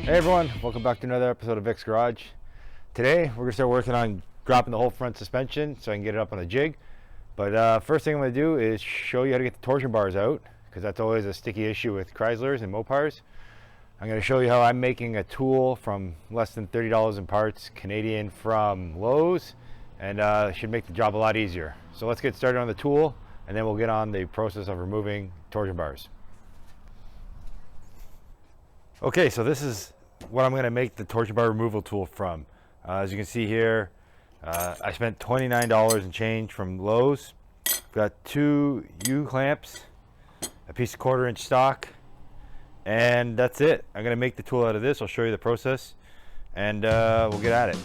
Hey everyone, welcome back to another episode of Vic's Garage. Today we're going to start working on dropping the whole front suspension so I can get it up on the jig. But first thing I'm going to do is show you how to get the torsion bars out, because that's always a sticky issue with Chryslers and Mopars. I'm going to show you how I'm making a tool from less than $30 in parts, Canadian, from Lowe's, and should make the job a lot easier. So let's get started on the tool, and then we'll get on the process of removing torsion bars. Okay, so this is what I'm going to make the torsion bar removal tool from. As you can see here, I spent $29 and change from Lowe's. Got two U-clamps, a piece of 1/4 inch stock, and that's it. I'm going to make the tool out of this. I'll show you the process, and we'll get at it.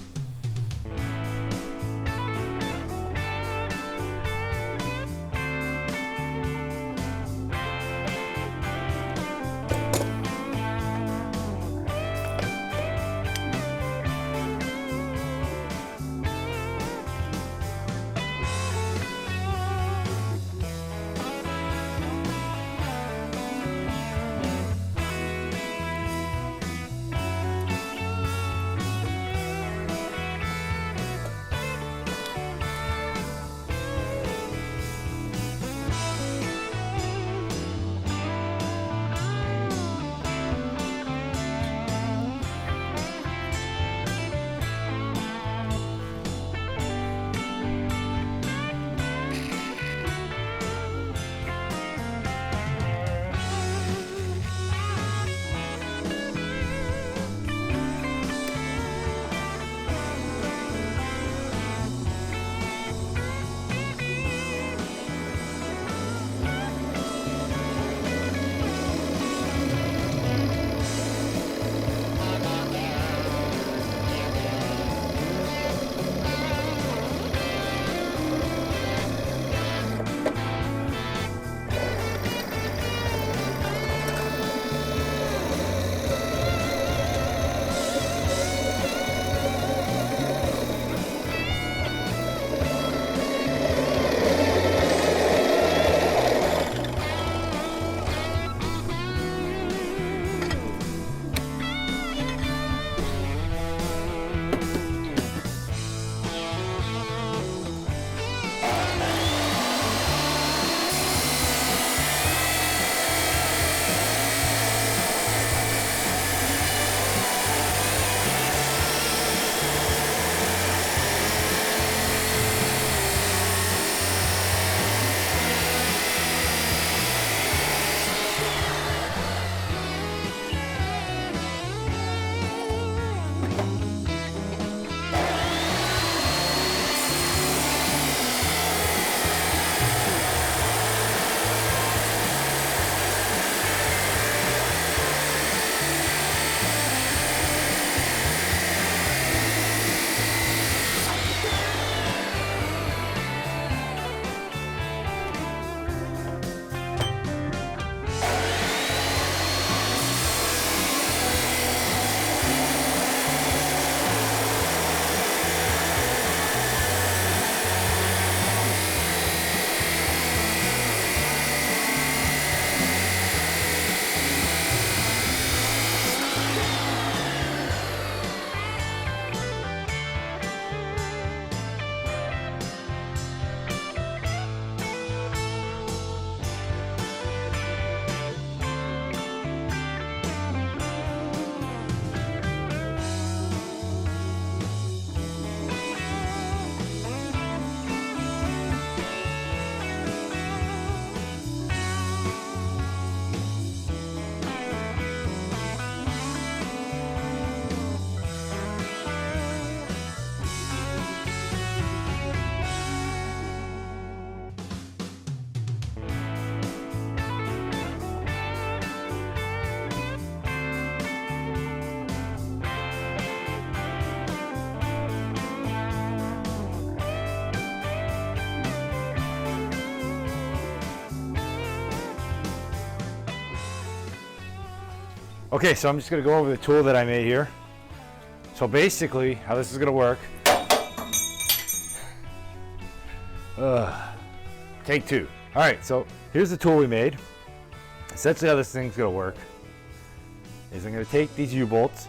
Okay, so I'm just going to go over the tool that I made here. So basically, how this is going to work. Take two. All right, so here's the tool we made. Essentially how this thing's going to work. is I'm going to take these U-bolts.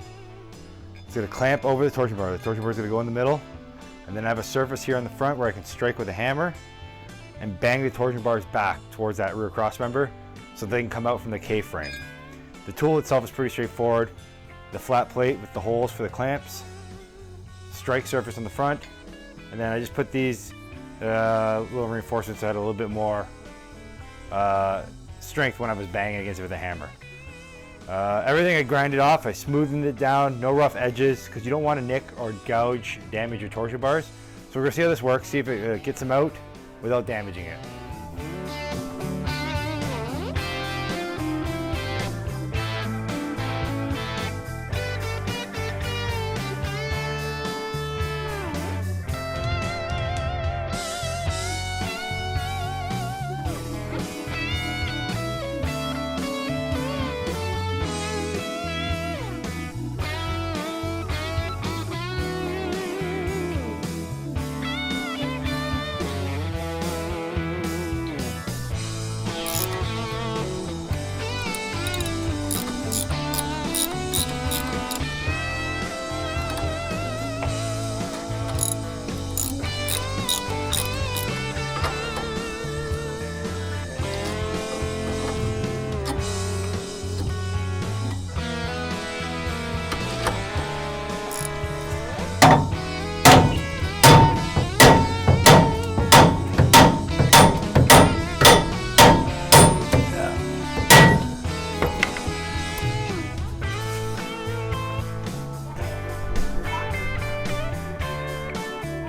It's going to clamp over the torsion bar. The torsion bar is going to go in the middle, and then I have a surface here on the front where I can strike with a hammer and bang the torsion bars back towards that rear cross member so they can come out from the K-frame. The tool itself is pretty straightforward. The flat plate with the holes for the clamps, strike surface on the front, and then I just put these little reinforcements that had a little bit more strength when I was banging against it with a hammer. Everything I grinded off, I smoothed it down, no rough edges, because you don't want to nick or gouge, damage your torsion bars. So we're going to see how this works, see if it gets them out without damaging it.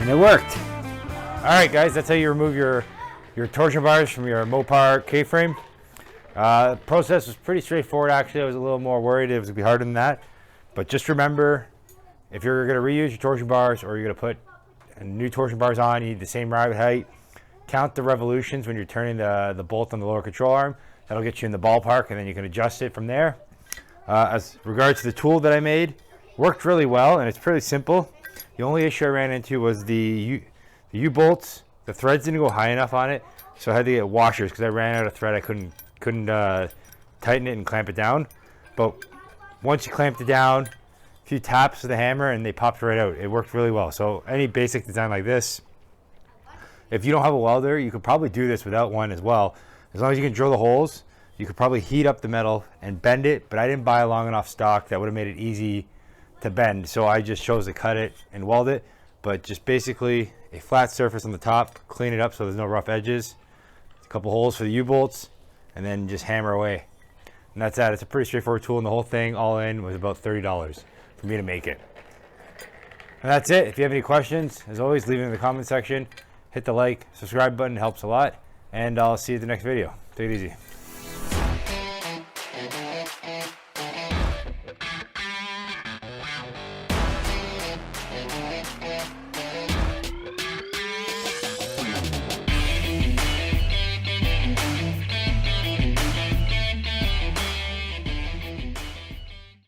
And it worked. All right, guys, that's how you remove your torsion bars from your Mopar K-frame. The process was pretty straightforward, actually. I was a little more worried it was gonna be harder than that. But just remember, if you're gonna reuse your torsion bars or you're gonna put new torsion bars on, you need the same rabbet height. Count the revolutions when you're turning the bolt on the lower control arm. That'll get you in the ballpark, and then you can adjust it from there. As regards to the tool that I made, worked really well, and it's pretty simple. The only issue I ran into was the U-bolts. The threads didn't go high enough on it, so I had to get washers because I ran out of thread. I couldn't tighten it and clamp it down. But once you clamped it down, a few taps with the hammer and they popped right out. It worked really well. So any basic design like this, if you don't have a welder, you could probably do this without one as well. As long as you can drill the holes, you could probably heat up the metal and bend it, but I didn't buy a long enough stock that would have made it easy to bend, so I just chose to cut it and weld it. But just basically a flat surface on the top, clean it up so there's no rough edges, a couple holes for the U-bolts, and then just hammer away. And that's that. It's a pretty straightforward tool, and the whole thing all in was about $30 for me to make it. And that's it. If you have any questions, as always, leave it in the comment section. Hit the like, subscribe button, helps a lot, and I'll see you in the next video. Take it easy.